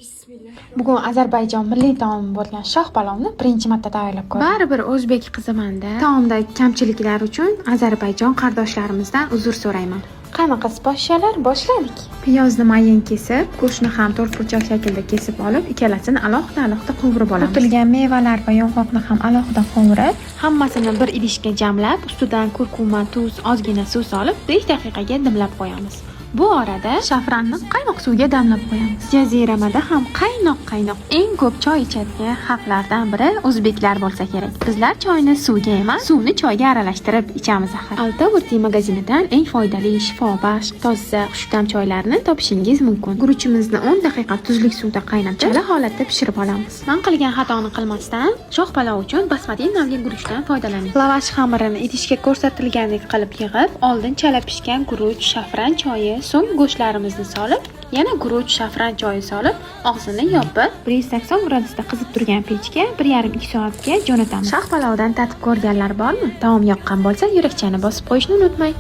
Bismillah. Bugun Ozarbayjon milliy taomi bo'lgan shoh palovni birinchi marta tayyorlab ko'rdim. Baribir o'zbek qizimanda. Taomdagi kamchiliklar uchun Ozarbayjon qardoshlarimizdan uzr so'rayman. Qanaqa siposhalar boshladik. Piyozni mayin kesib, go'shtni ham to'rtburchak shaklda kesib olib, ikkalasini alohida qovurib olamiz. Kutilgan mevalar va yong'oqni ham alohida qovurib, hammasini bir idishga jamlab, ustidan kurkuma, tuz, ozgina suv solib 5 daqiqaga dimlab qo'yamiz. Bu orada shafranni qaynoq suvga damlab qo'yamiz. Jaziramada ham qaynoq eng ko'p choy ichadigan xalqlardan biri o'zbeklar bo'lsa kerak. Bizlar choyni suvga emas, suvni choyga aralashtirib ichamiz axir. Altaburti magazinidan eng foydali, shifobaxsh, toza, xushdam choylarni topishingiz mumkin. Guruchimizni 10 daqiqa tuzli suvda qaynatib, chala holatda pishirib olamiz. Men qilgan xatoni qilmasdan, shoh palov uchun basmati navli guruchdan foydalaning. Lavash xamirini idishga ko'rsatilgandek qilib yig'ib, oldin chala pishgan guruch, shafran choyi, so'ng go'shtlarimizni solib, yana guruch, shafran choyi solib, og'zini yopib, 180 gradusda qizib turgan pechga 1,5-2 soatga jo'natamiz. Shoh palovdan tatib ko'rganlar bormi? Taom yoqqan bo'lsa, yurakchani bosib qo'yishni unutmang.